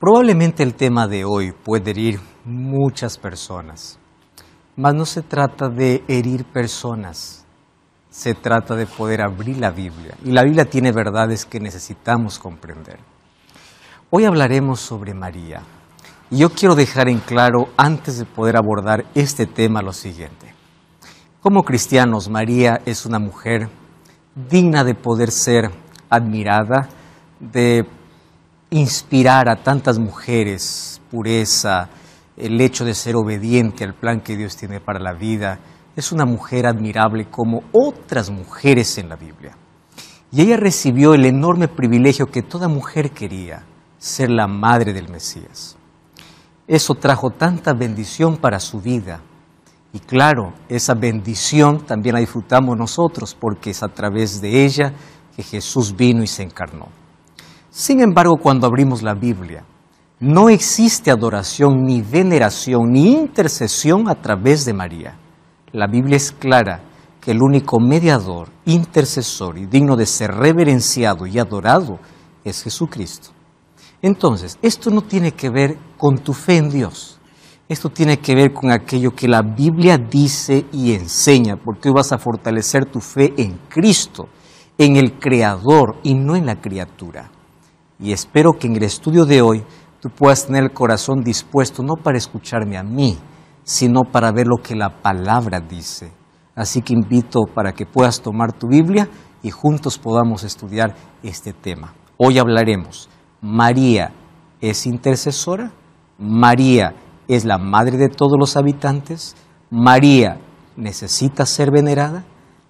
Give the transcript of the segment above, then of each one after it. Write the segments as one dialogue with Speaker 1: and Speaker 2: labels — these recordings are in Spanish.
Speaker 1: Probablemente el tema de hoy puede herir muchas personas, mas no se trata de herir personas, se trata de poder abrir la Biblia. Y la Biblia tiene verdades que necesitamos comprender. Hoy hablaremos sobre María. Y yo quiero dejar en claro, antes de poder abordar este tema, lo siguiente. Como cristianos, María es una mujer digna de poder ser admirada, de inspirar a tantas mujeres, pureza, el hecho de ser obediente al plan que Dios tiene para la vida. Es una mujer admirable como otras mujeres en la Biblia. Y ella recibió el enorme privilegio que toda mujer quería, ser la madre del Mesías. Eso trajo tanta bendición para su vida. Y claro, esa bendición también la disfrutamos nosotros, porque es a través de ella que Jesús vino y se encarnó. Sin embargo, cuando abrimos la Biblia, no existe adoración, ni veneración, ni intercesión a través de María. La Biblia es clara que el único mediador, intercesor y digno de ser reverenciado y adorado es Jesucristo. Entonces, esto no tiene que ver con tu fe en Dios. Esto tiene que ver con aquello que la Biblia dice y enseña, porque hoy vas a fortalecer tu fe en Cristo, en el Creador y no en la criatura. Y espero que en el estudio de hoy tú puedas tener el corazón dispuesto no para escucharme a mí, sino para ver lo que la palabra dice. Así que invito para que puedas tomar tu Biblia y juntos podamos estudiar este tema. Hoy hablaremos, ¿María es intercesora? ¿María es la madre de todos los habitantes? ¿María necesita ser venerada?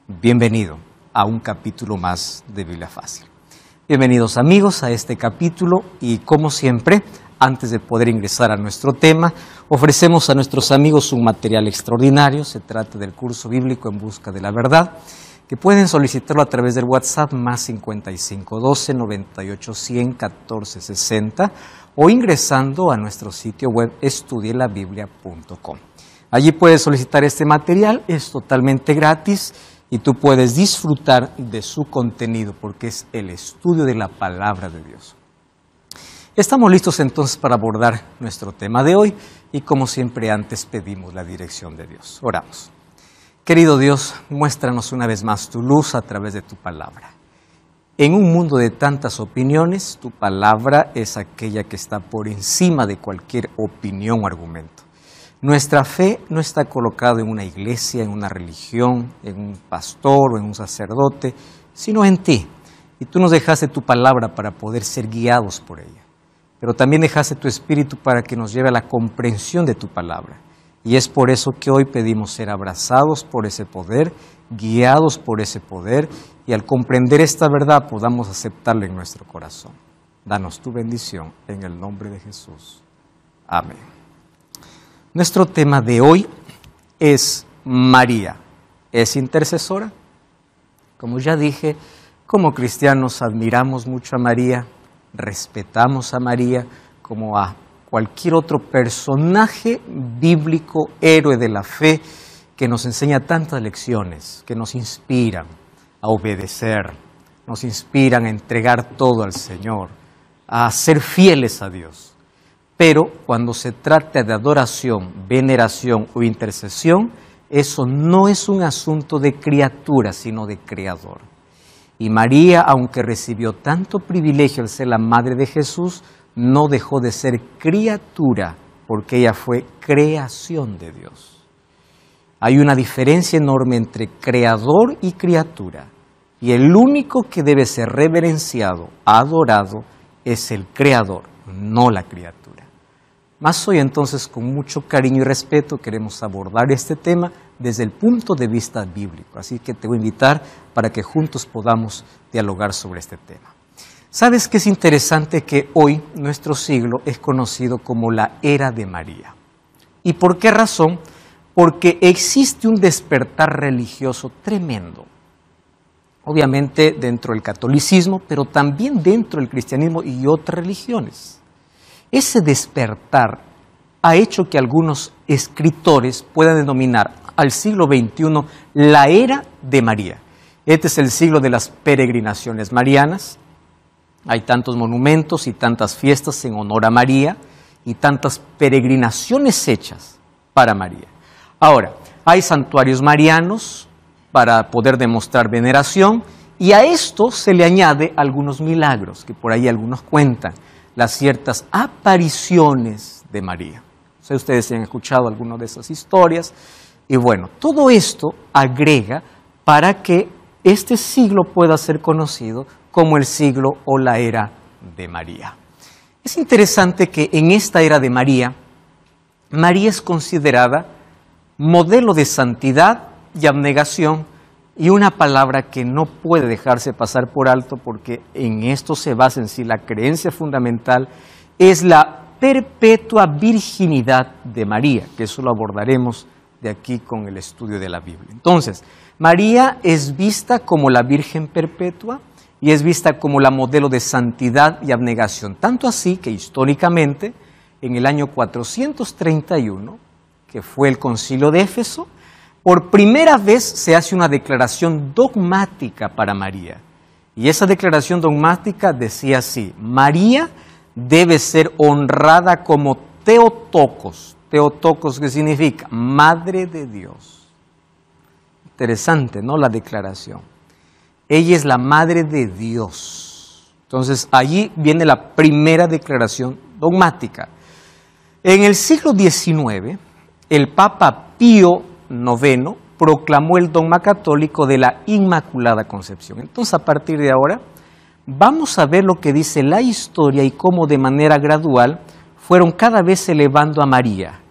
Speaker 1: Bienvenido a un capítulo más de Biblia Fácil. Bienvenidos amigos a este capítulo y como siempre, antes de poder ingresar a nuestro tema, ofrecemos a nuestros amigos un material extraordinario. Se trata del curso bíblico En Busca de la Verdad, que pueden solicitarlo a través del WhatsApp más 5512 98 100 14 60 o ingresando a nuestro sitio web estudielabiblia.com. Allí puedes solicitar este material, es totalmente gratis. Y tú puedes disfrutar de su contenido porque es el estudio de la palabra de Dios. Estamos listos entonces para abordar nuestro tema de hoy y como siempre antes pedimos la dirección de Dios. Oramos. Querido Dios, muéstranos una vez más tu luz a través de tu palabra. En un mundo de tantas opiniones, tu palabra es aquella que está por encima de cualquier opinión o argumento. Nuestra fe no está colocada en una iglesia, en una religión, en un pastor o en un sacerdote, sino en ti. Y tú nos dejaste tu palabra para poder ser guiados por ella. Pero también dejaste tu espíritu para que nos lleve a la comprensión de tu palabra. Y es por eso que hoy pedimos ser abrazados por ese poder, guiados por ese poder, y al comprender esta verdad podamos aceptarla en nuestro corazón. Danos tu bendición en el nombre de Jesús. Amén. Nuestro tema de hoy es María. ¿Es intercesora? Como ya dije, como cristianos admiramos mucho a María, respetamos a María como a cualquier otro personaje bíblico, héroe de la fe, que nos enseña tantas lecciones, que nos inspiran a obedecer, nos inspiran a entregar todo al Señor, a ser fieles a Dios. Pero cuando se trata de adoración, veneración o intercesión, eso no es un asunto de criatura, sino de creador. Y María, aunque recibió tanto privilegio al ser la madre de Jesús, no dejó de ser criatura, porque ella fue creación de Dios. Hay una diferencia enorme entre creador y criatura. Y el único que debe ser reverenciado, adorado, es el creador, no la criatura. Más hoy entonces con mucho cariño y respeto queremos abordar este tema desde el punto de vista bíblico. Así que te voy a invitar para que juntos podamos dialogar sobre este tema. ¿Sabes qué es interesante? Que hoy nuestro siglo es conocido como la era de María. ¿Y por qué razón? Porque existe un despertar religioso tremendo. Obviamente dentro del catolicismo, pero también dentro del cristianismo y otras religiones. Ese despertar ha hecho que algunos escritores puedan denominar al siglo XXI la era de María. Este es el siglo de las peregrinaciones marianas, Hay tantos monumentos y tantas fiestas en honor a María y tantas peregrinaciones hechas para María. Ahora, hay santuarios marianos para poder demostrar veneración y a esto se le añade algunos milagros, que por ahí algunos cuentan, las ciertas apariciones de María. No sé, ustedes han escuchado algunas de esas historias y bueno, todo esto agrega para que este siglo pueda ser conocido como el siglo o la era de María. Es interesante que en esta era de María, María es considerada modelo de santidad y abnegación y una palabra que no puede dejarse pasar por alto porque en esto se basa en sí la creencia fundamental, es la perpetua virginidad de María, que eso lo abordaremos de aquí con el estudio de la Biblia. Entonces, María es vista como la Virgen perpetua y es vista como la modelo de santidad y abnegación. Tanto así que históricamente, en el año 431, que fue el Concilio de Éfeso, por primera vez se hace una declaración dogmática para María. Y esa declaración dogmática decía así: María debe ser honrada como Theotokos. Theotokos, ¿qué significa? Madre de Dios. Interesante, ¿no? La declaración. Ella es la Madre de Dios. Entonces, allí viene la primera declaración dogmática. En el siglo XIX, el Papa Pío IX proclamó el dogma católico de la Inmaculada Concepción. Entonces, a partir de ahora, vamos a ver lo que dice la historia y cómo de manera gradual fueron cada vez elevando a María.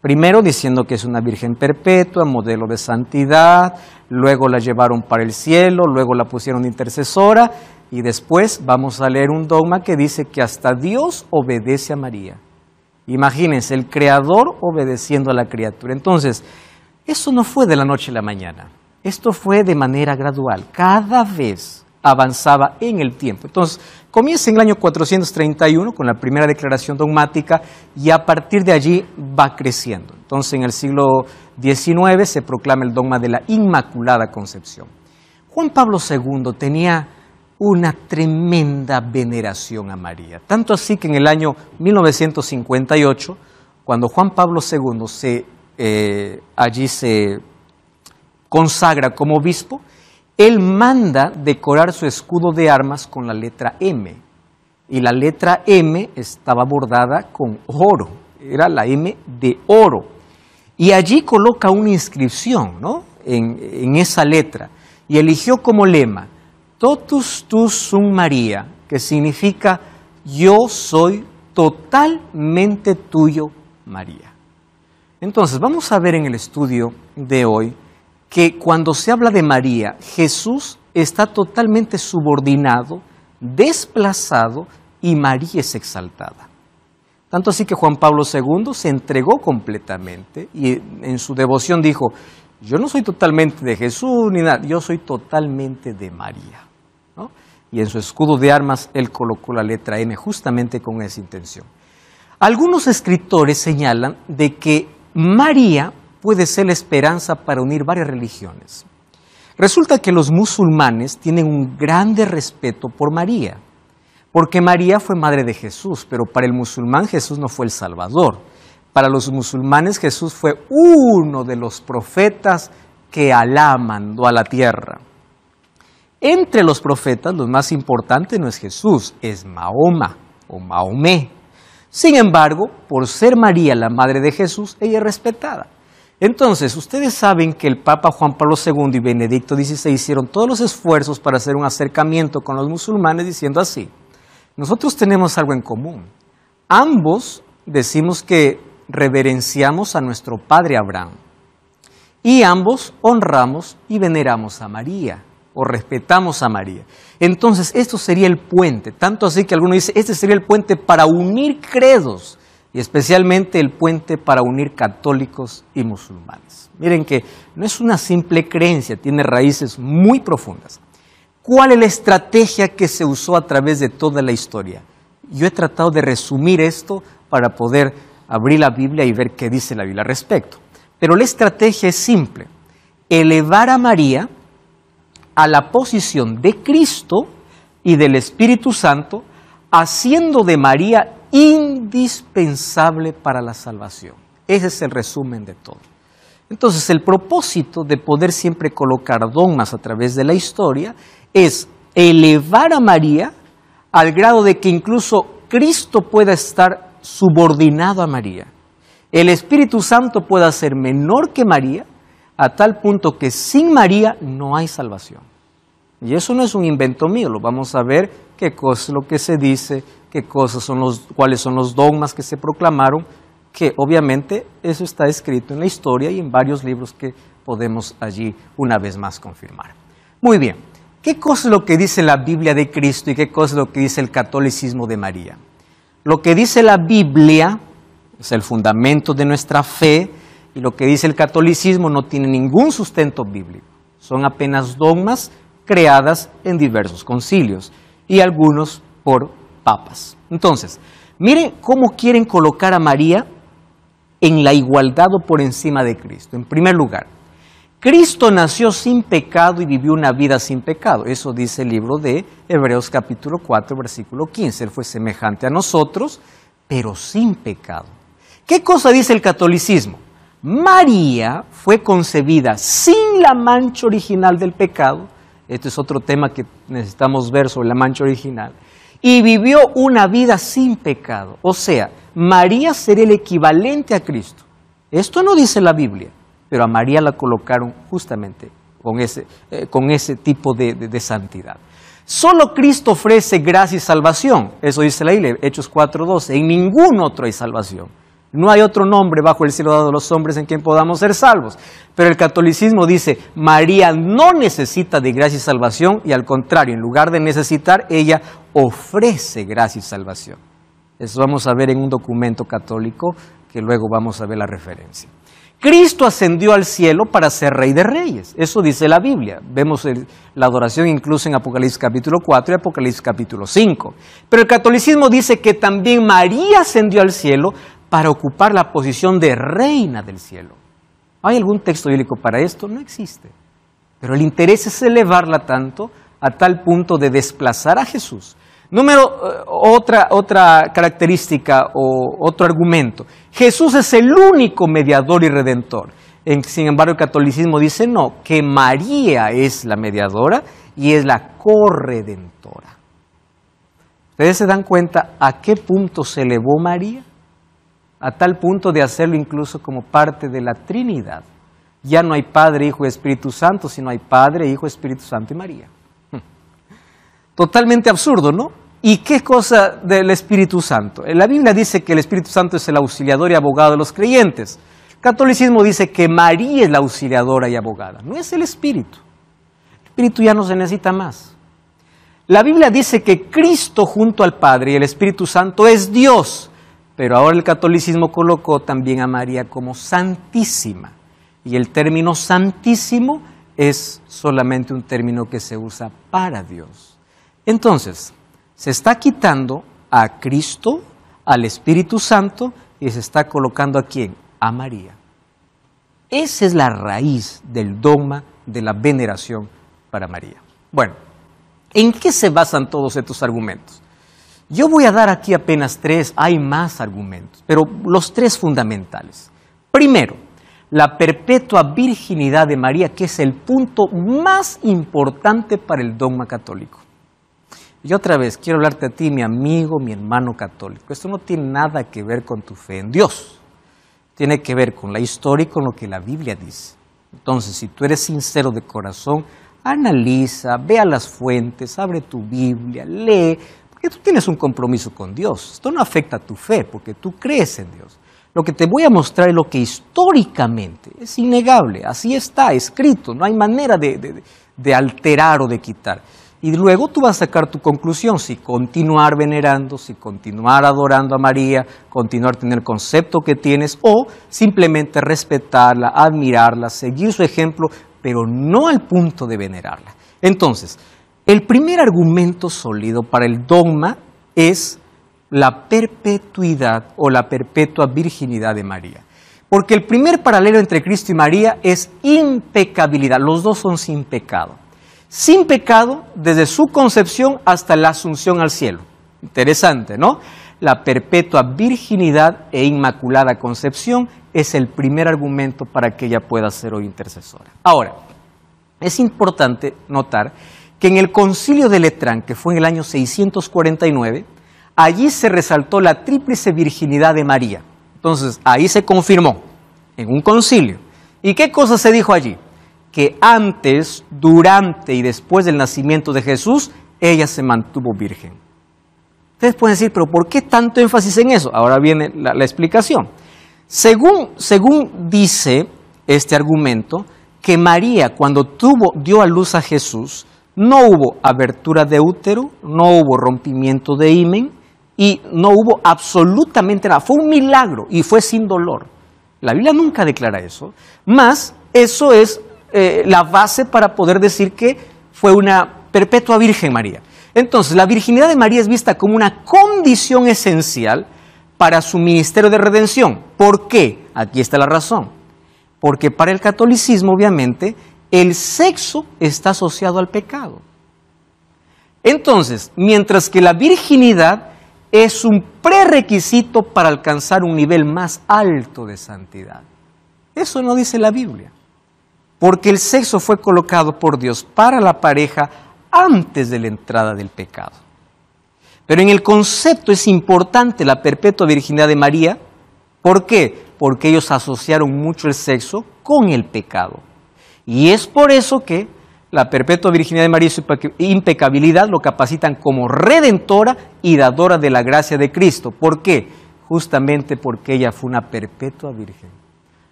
Speaker 1: Primero diciendo que es una virgen perpetua, modelo de santidad, luego la llevaron para el cielo, luego la pusieron intercesora y después vamos a leer un dogma que dice que hasta Dios obedece a María. Imagínense, el Creador obedeciendo a la criatura. Entonces, eso no fue de la noche a la mañana, esto fue de manera gradual, cada vez avanzaba en el tiempo. Entonces, comienza en el año 431 con la primera declaración dogmática y a partir de allí va creciendo. Entonces, en el siglo XIX se proclama el dogma de la Inmaculada Concepción. Juan Pablo II tenía una tremenda veneración a María, tanto así que en el año 1958, cuando Juan Pablo II allí se consagra como obispo, él manda decorar su escudo de armas con la letra M. Y la letra M estaba bordada con oro. Era la M de oro. Y allí coloca una inscripción, ¿no? en esa letra. Y eligió como lema, Totus tu sum María, que significa yo soy totalmente tuyo, María. Entonces, vamos a ver en el estudio de hoy que cuando se habla de María, Jesús está totalmente subordinado, desplazado y María es exaltada. Tanto así que Juan Pablo II se entregó completamente y en su devoción dijo, yo no soy totalmente de Jesús ni nada, yo soy totalmente de María, ¿no? Y en su escudo de armas él colocó la letra M justamente con esa intención. Algunos escritores señalan de que María puede ser la esperanza para unir varias religiones. Resulta que los musulmanes tienen un grande respeto por María, porque María fue madre de Jesús, pero para el musulmán Jesús no fue el Salvador. Para los musulmanes Jesús fue uno de los profetas que Alá mandó a la tierra. Entre los profetas, los más importantes no es Jesús, es Mahoma o Maomé. Sin embargo, por ser María la madre de Jesús, ella es respetada. Entonces, ustedes saben que el Papa Juan Pablo II y Benedicto XVI hicieron todos los esfuerzos para hacer un acercamiento con los musulmanes diciendo así, nosotros tenemos algo en común. Ambos decimos que reverenciamos a nuestro padre Abraham y ambos honramos y veneramos a María o respetamos a María. Entonces, esto sería el puente, tanto así que alguno dice, este sería el puente para unir credos y especialmente el puente para unir católicos y musulmanes. Miren que no es una simple creencia, tiene raíces muy profundas. ¿Cuál es la estrategia que se usó a través de toda la historia? Yo he tratado de resumir esto para poder abrir la Biblia y ver qué dice la Biblia al respecto. Pero la estrategia es simple, elevar a María a la posición de Cristo y del Espíritu Santo, haciendo de María indispensable para la salvación. Ese es el resumen de todo. Entonces, el propósito de poder siempre colocar dogmas a través de la historia es elevar a María al grado de que incluso Cristo pueda estar subordinado a María. El Espíritu Santo pueda ser menor que María, a tal punto que sin María no hay salvación. Y eso no es un invento mío, lo vamos a ver qué cosa es lo que se dice, cuáles son los dogmas que se proclamaron, que obviamente eso está escrito en la historia y en varios libros que podemos allí una vez más confirmar. Muy bien, ¿qué cosa es lo que dice la Biblia de Cristo y qué cosa es lo que dice el catolicismo de María? Lo que dice la Biblia es el fundamento de nuestra fe y lo que dice el catolicismo no tiene ningún sustento bíblico. Son apenas dogmas creadas en diversos concilios y algunos por papas. Entonces, miren cómo quieren colocar a María en la igualdad o por encima de Cristo. En primer lugar, Cristo nació sin pecado y vivió una vida sin pecado. Eso dice el libro de Hebreos capítulo 4, versículo 15. Él fue semejante a nosotros, pero sin pecado. ¿Qué cosa dice el catolicismo? María fue concebida sin la mancha original del pecado. Este es otro tema que necesitamos ver sobre la mancha original. Y vivió una vida sin pecado. O sea, María sería el equivalente a Cristo. Esto no dice la Biblia, pero a María la colocaron justamente con ese tipo de santidad. Solo Cristo ofrece gracia y salvación. Eso dice la Biblia, Hechos 4:12. En ningún otro hay salvación. No hay otro nombre bajo el cielo dado a los hombres en quien podamos ser salvos. Pero el catolicismo dice, María no necesita de gracia y salvación, y al contrario, en lugar de necesitar, ella ofrece gracia y salvación. Eso vamos a ver en un documento católico que luego vamos a ver la referencia. Cristo ascendió al cielo para ser Rey de Reyes. Eso dice la Biblia. Vemos la adoración incluso en Apocalipsis capítulo 4 y Apocalipsis capítulo 5. Pero el catolicismo dice que también María ascendió al cielo para ocupar la posición de reina del cielo. ¿Hay algún texto bíblico para esto? No existe. Pero el interés es elevarla tanto a tal punto de desplazar a Jesús. Otra característica o otro argumento. Jesús es el único mediador y redentor. Sin embargo, el catolicismo dice no, que María es la mediadora y es la corredentora. ¿Ustedes se dan cuenta a qué punto se elevó María? A tal punto de hacerlo incluso como parte de la Trinidad. Ya no hay Padre, Hijo y Espíritu Santo, sino hay Padre, Hijo, Espíritu Santo y María. Totalmente absurdo, ¿no? ¿Y qué cosa del Espíritu Santo? La Biblia dice que el Espíritu Santo es el auxiliador y abogado de los creyentes. El catolicismo dice que María es la auxiliadora y abogada. No es el Espíritu. El Espíritu ya no se necesita más. La Biblia dice que Cristo junto al Padre y el Espíritu Santo es Dios. Pero ahora el catolicismo colocó también a María como santísima. Y el término santísimo es solamente un término que se usa para Dios. Entonces, se está quitando a Cristo, al Espíritu Santo, y se está colocando ¿a quién? A María. Esa es la raíz del dogma de la veneración para María. Bueno, ¿en qué se basan todos estos argumentos? Yo voy a dar aquí apenas tres, hay más argumentos, pero los tres fundamentales. Primero, la perpetua virginidad de María, que es el punto más importante para el dogma católico. Y otra vez, quiero hablarte a ti, mi amigo, mi hermano católico. Esto no tiene nada que ver con tu fe en Dios. Tiene que ver con la historia y con lo que la Biblia dice. Entonces, si tú eres sincero de corazón, analiza, ve a las fuentes, abre tu Biblia, lee, porque tú tienes un compromiso con Dios. Esto no afecta a tu fe, porque tú crees en Dios. Lo que te voy a mostrar es lo que históricamente es innegable. Así está escrito, no hay manera de alterar o de quitar. Y luego tú vas a sacar tu conclusión, si continuar venerando, si continuar adorando a María, continuar teniendo el concepto que tienes, o simplemente respetarla, admirarla, seguir su ejemplo, pero no al punto de venerarla. Entonces, el primer argumento sólido para el dogma es la perpetuidad o la perpetua virginidad de María. Porque el primer paralelo entre Cristo y María es impecabilidad, los dos son sin pecado. sin pecado desde su concepción hasta la asunción al cielo. Interesante, ¿no? La perpetua virginidad e inmaculada concepción es el primer argumento para que ella pueda ser hoy intercesora. Ahora, es importante notar que en el Concilio de Letrán, que fue en el año 649, allí se resaltó la tríplice virginidad de María. Entonces, ahí se confirmó, en un concilio. ¿Y qué cosa se dijo allí? Que antes, durante y después del nacimiento de Jesús, ella se mantuvo virgen. Ustedes pueden decir, pero ¿por qué tanto énfasis en eso? Ahora viene la explicación. Según dice este argumento, que María, cuando dio a luz a Jesús, no hubo abertura de útero, no hubo rompimiento de himen y no hubo absolutamente nada. Fue un milagro y fue sin dolor. La Biblia nunca declara eso, más eso es la base para poder decir que fue una perpetua Virgen María. Entonces, la virginidad de María es vista como una condición esencial para su ministerio de redención. ¿Por qué? Aquí está la razón. Porque para el catolicismo, obviamente, el sexo está asociado al pecado. Entonces, mientras que la virginidad es un prerequisito para alcanzar un nivel más alto de santidad. Eso no dice la Biblia. Porque el sexo fue colocado por Dios para la pareja antes de la entrada del pecado. Pero en el concepto es importante la perpetua virginidad de María. ¿Por qué? Porque ellos asociaron mucho el sexo con el pecado. Y es por eso que la perpetua virginidad de María y su impecabilidad lo capacitan como redentora y dadora de la gracia de Cristo. ¿Por qué? Justamente porque ella fue una perpetua virgen.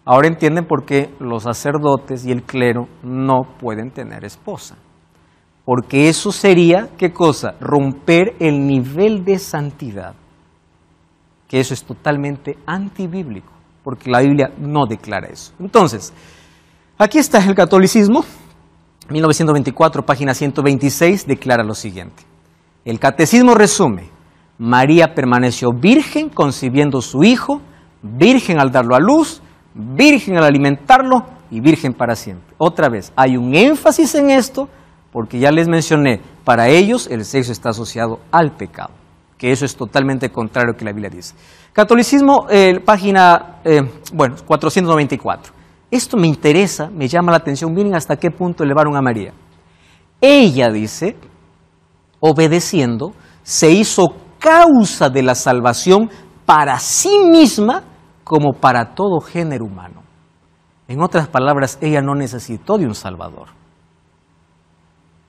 Speaker 1: Ahora entienden por qué los sacerdotes y el clero no pueden tener esposa. Porque eso sería, ¿qué cosa? Romper el nivel de santidad. Que eso es totalmente antibíblico, porque la Biblia no declara eso. Entonces, aquí está el catolicismo, 1924, página 126, declara lo siguiente. El catecismo resume, María permaneció virgen concibiendo su hijo, virgen al darlo a luz, virgen al alimentarlo y virgen para siempre. Otra vez, hay un énfasis en esto, porque ya les mencioné, para ellos el sexo está asociado al pecado, que eso es totalmente contrario a lo que la Biblia dice. Catolicismo, página 494. Esto me interesa, me llama la atención, miren hasta qué punto elevaron a María. Ella, dice, obedeciendo, se hizo causa de la salvación para sí misma como para todo género humano. En otras palabras, ella no necesitó de un salvador.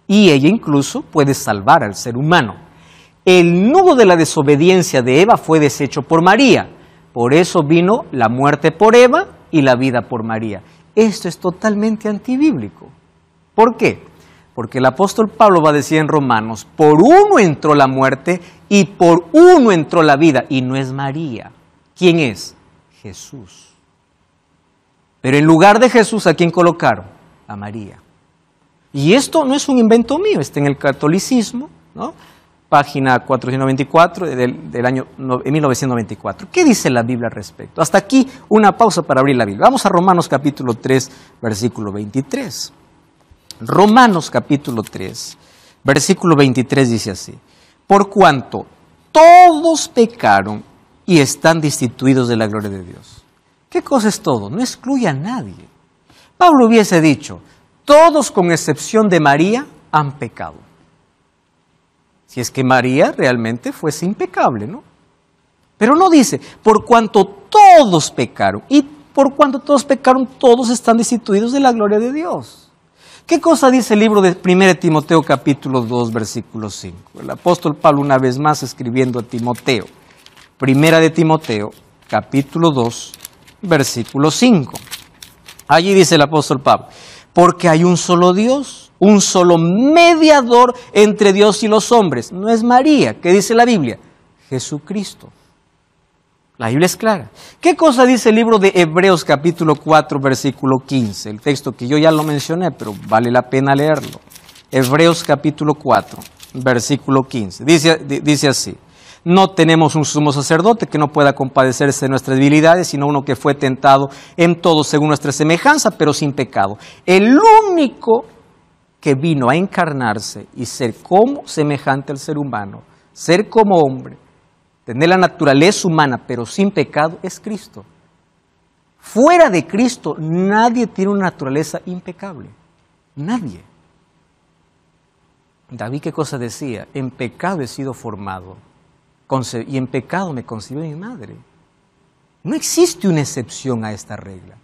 Speaker 1: Y ella incluso puede salvar al ser humano. El nudo de la desobediencia de Eva fue deshecho por María. Por eso vino la muerte por Eva y la vida por María. Esto es totalmente antibíblico. ¿Por qué? Porque el apóstol Pablo va a decir en Romanos, por uno entró la muerte y por uno entró la vida. Y no es María. ¿Quién es? Jesús. Pero en lugar de Jesús, ¿a quién colocaron? A María. Y esto no es un invento mío, está en el catolicismo, ¿no? Página 494 del año 1994. ¿Qué dice la Biblia al respecto? Hasta aquí una pausa para abrir la Biblia. Vamos a Romanos capítulo 3, versículo 23. Romanos capítulo 3, versículo 23 dice así. Por cuanto todos pecaron y están destituidos de la gloria de Dios. ¿Qué cosa es todo? No excluye a nadie. Pablo hubiese dicho, todos con excepción de María han pecado. Si es que María realmente fuese impecable, ¿no? Pero no dice, por cuanto todos pecaron. Y por cuanto todos pecaron, todos están destituidos de la gloria de Dios. ¿Qué cosa dice el libro de 1 Timoteo capítulo 2, versículo 5? El apóstol Pablo una vez más escribiendo a Timoteo. 1 de Timoteo capítulo 2, versículo 5. Allí dice el apóstol Pablo, porque hay un solo Dios, un solo mediador entre Dios y los hombres. No es María, ¿qué dice la Biblia? Jesucristo. La Biblia es clara. ¿Qué cosa dice el libro de Hebreos capítulo 4, versículo 15? El texto que yo ya lo mencioné, pero vale la pena leerlo. Hebreos capítulo 4, versículo 15. Dice así. No tenemos un sumo sacerdote que no pueda compadecerse de nuestras debilidades, sino uno que fue tentado en todo según nuestra semejanza, pero sin pecado. El único que vino a encarnarse y ser como semejante al ser humano, ser como hombre, tener la naturaleza humana pero sin pecado, es Cristo. Fuera de Cristo nadie tiene una naturaleza impecable, nadie. David, ¿qué cosa decía? En pecado he sido formado y en pecado me concibió mi madre. No existe una excepción a esta regla.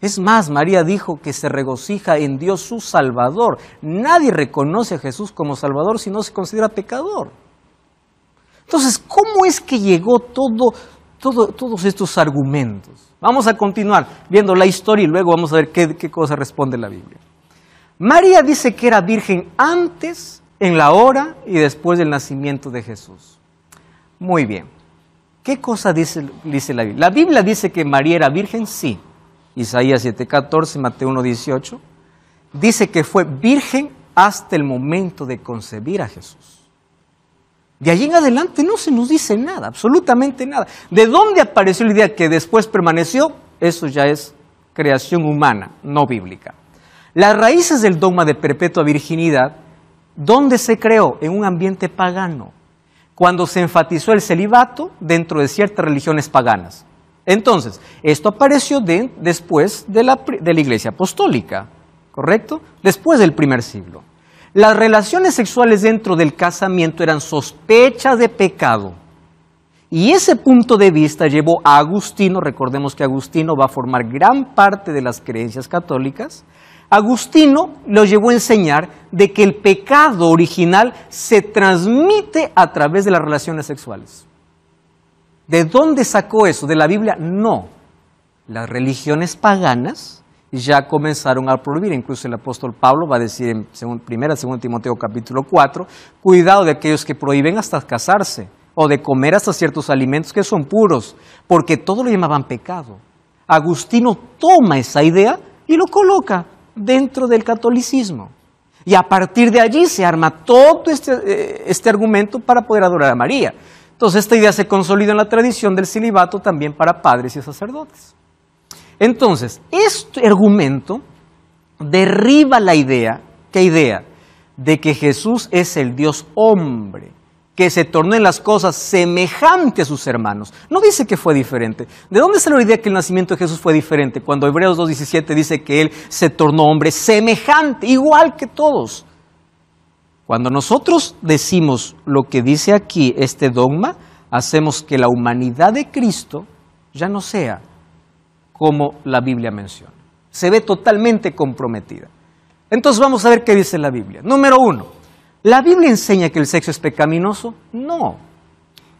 Speaker 1: Es más, María dijo que se regocija en Dios su Salvador. Nadie reconoce a Jesús como Salvador si no se considera pecador. Entonces, ¿cómo es que llegó todos estos argumentos? Vamos a continuar viendo la historia y luego vamos a ver qué cosa responde la Biblia. María dice que era virgen antes, en la hora y después del nacimiento de Jesús. Muy bien. ¿Qué cosa dice la Biblia? La Biblia dice que María era virgen, sí. Isaías 7:14, Mateo 1:18. Dice que fue virgen hasta el momento de concebir a Jesús. De allí en adelante no se nos dice nada, absolutamente nada. ¿De dónde apareció la idea que después permaneció? Eso ya es creación humana, no bíblica. Las raíces del dogma de perpetua virginidad, ¿dónde se creó? En un ambiente pagano, cuando se enfatizó el celibato dentro de ciertas religiones paganas. Entonces, esto apareció después de la Iglesia Apostólica, ¿correcto? Después del primer siglo. Las relaciones sexuales dentro del casamiento eran sospechas de pecado. Y ese punto de vista llevó a Agustino, recordemos que Agustino va a formar gran parte de las creencias católicas. Agustino lo llevó a enseñar de que el pecado original se transmite a través de las relaciones sexuales. ¿De dónde sacó eso? ¿De la Biblia? No. Las religiones paganas ya comenzaron a prohibir. Incluso el apóstol Pablo va a decir en 2 Timoteo capítulo 4, cuidado de aquellos que prohíben hasta casarse o de comer hasta ciertos alimentos que son puros, porque todo lo llamaban pecado. Agustino toma esa idea y lo coloca dentro del catolicismo. Y a partir de allí se arma todo este argumento para poder adorar a María. Entonces esta idea se consolida en la tradición del celibato también para padres y sacerdotes. Entonces, este argumento derriba la idea, ¿qué idea? De que Jesús es el Dios hombre, que se tornó en las cosas semejante a sus hermanos. No dice que fue diferente. ¿De dónde sale la idea que el nacimiento de Jesús fue diferente? Cuando Hebreos 2:17 dice que Él se tornó hombre semejante, igual que todos. Cuando nosotros decimos lo que dice aquí este dogma, hacemos que la humanidad de Cristo ya no sea como la Biblia menciona. Se ve totalmente comprometida. Entonces vamos a ver qué dice la Biblia. Número 1. ¿La Biblia enseña que el sexo es pecaminoso? No.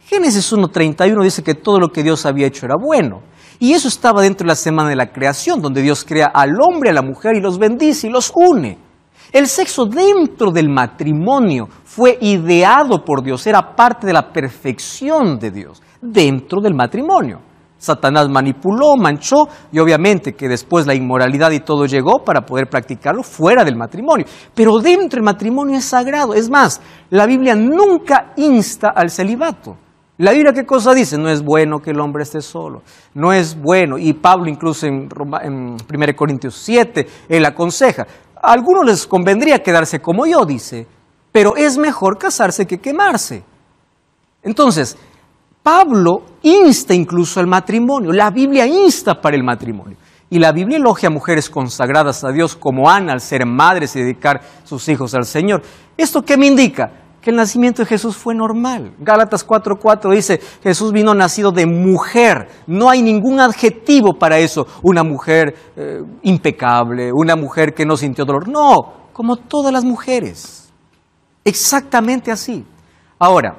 Speaker 1: Génesis 1:31 dice que todo lo que Dios había hecho era bueno. Y eso estaba dentro de la semana de la creación, donde Dios crea al hombre y a la mujer y los bendice y los une. El sexo dentro del matrimonio fue ideado por Dios, era parte de la perfección de Dios dentro del matrimonio. Satanás manipuló, manchó y obviamente que después la inmoralidad y todo llegó para poder practicarlo fuera del matrimonio. Pero dentro del matrimonio es sagrado. Es más, la Biblia nunca insta al celibato. La Biblia, ¿qué cosa dice? No es bueno que el hombre esté solo. No es bueno. Y Pablo incluso en 1 Corintios 7, él aconseja. A algunos les convendría quedarse como yo, dice, pero es mejor casarse que quemarse. Entonces, Pablo insta incluso al matrimonio, la Biblia insta para el matrimonio. Y la Biblia elogia a mujeres consagradas a Dios como Ana al ser madres y dedicar sus hijos al Señor. ¿Esto qué me indica? Que el nacimiento de Jesús fue normal. Gálatas 4:4 dice, Jesús vino nacido de mujer. No hay ningún adjetivo para eso. Una mujer impecable, una mujer que no sintió dolor. No, como todas las mujeres. Exactamente así. Ahora,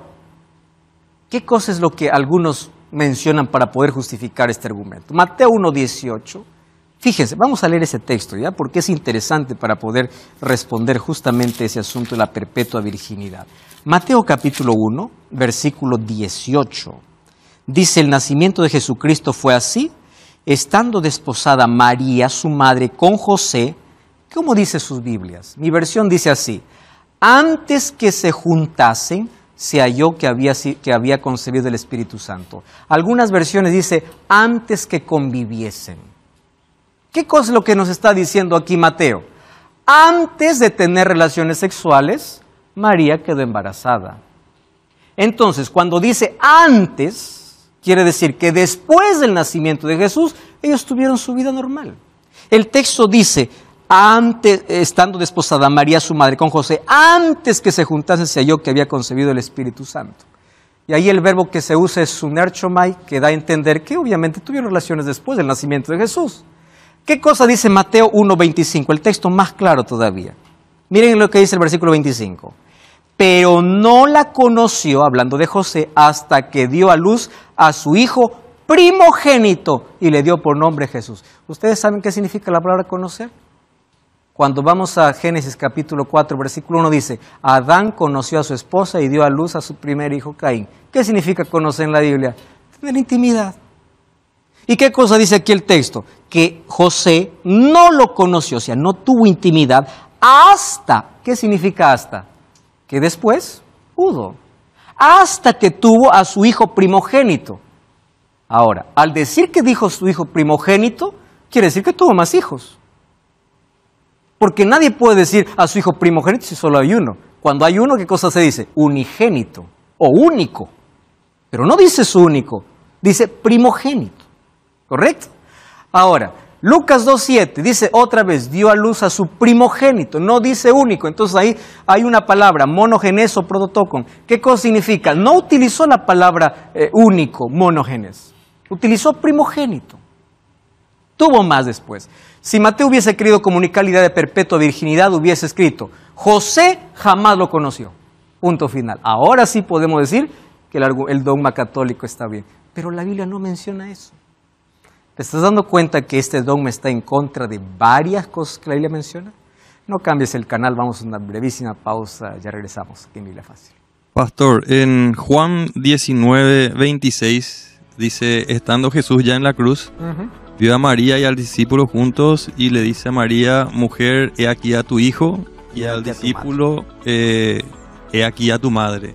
Speaker 1: ¿qué cosa es lo que algunos mencionan para poder justificar este argumento? Mateo 1:18. Fíjense, vamos a leer ese texto, ¿ya? Porque es interesante para poder responder justamente ese asunto de la perpetua virginidad. Mateo capítulo 1, versículo 18. Dice, el nacimiento de Jesucristo fue así, estando desposada María, su madre, con José. ¿Cómo dice sus Biblias? Mi versión dice así, antes que se juntasen, se halló que había concebido el Espíritu Santo. Algunas versiones dice, antes que conviviesen. ¿Qué cosa es lo que nos está diciendo aquí Mateo? antes de tener relaciones sexuales, María quedó embarazada. Entonces, cuando dice antes, quiere decir que después del nacimiento de Jesús, ellos tuvieron su vida normal. El texto dice, antes, estando desposada María, su madre, con José, antes que se juntasen, se halló que había concebido el Espíritu Santo. Y ahí el verbo que se usa es sunerchomai, que da a entender que obviamente tuvieron relaciones después del nacimiento de Jesús. ¿Qué cosa dice Mateo 1:25? El texto más claro todavía. Miren lo que dice el versículo 25. Pero no la conoció, hablando de José, hasta que dio a luz a su hijo primogénito y le dio por nombre Jesús. ¿Ustedes saben qué significa la palabra conocer? Cuando vamos a Génesis capítulo 4, versículo 1 dice, Adán conoció a su esposa y dio a luz a su primer hijo Caín. ¿Qué significa conocer en la Biblia? Tener intimidad. ¿Y qué cosa dice aquí el texto? Que José no lo conoció, o sea, no tuvo intimidad hasta, ¿qué significa hasta? Que después pudo. Hasta que tuvo a su hijo primogénito. Ahora, al decir que dijo su hijo primogénito, quiere decir que tuvo más hijos. Porque nadie puede decir a su hijo primogénito si solo hay uno. Cuando hay uno, ¿qué cosa se dice? Unigénito o único. Pero no dice su único, dice primogénito. ¿Correcto? Ahora, Lucas 2:7 dice otra vez, dio a luz a su primogénito, no dice único. Entonces ahí hay una palabra, monogenes o prototokon. ¿Qué cosa significa? No utilizó la palabra único, monogenes. Utilizó primogénito. Tuvo más después. Si Mateo hubiese querido comunicar la idea de perpetua virginidad, hubiese escrito, José jamás lo conoció. Punto final. Ahora sí podemos decir que el dogma católico está bien. Pero la Biblia no menciona eso. ¿Te estás dando cuenta que este dogma está en contra de varias cosas que la Biblia menciona? No cambies el canal, vamos a una brevísima pausa, ya regresamos aquí en Biblia Fácil.
Speaker 2: Pastor, en Juan 19:26 dice, estando Jesús ya en la cruz, vio a María y al discípulo juntos y le dice a María, mujer, he aquí a tu hijo, y al discípulo, he aquí a tu madre.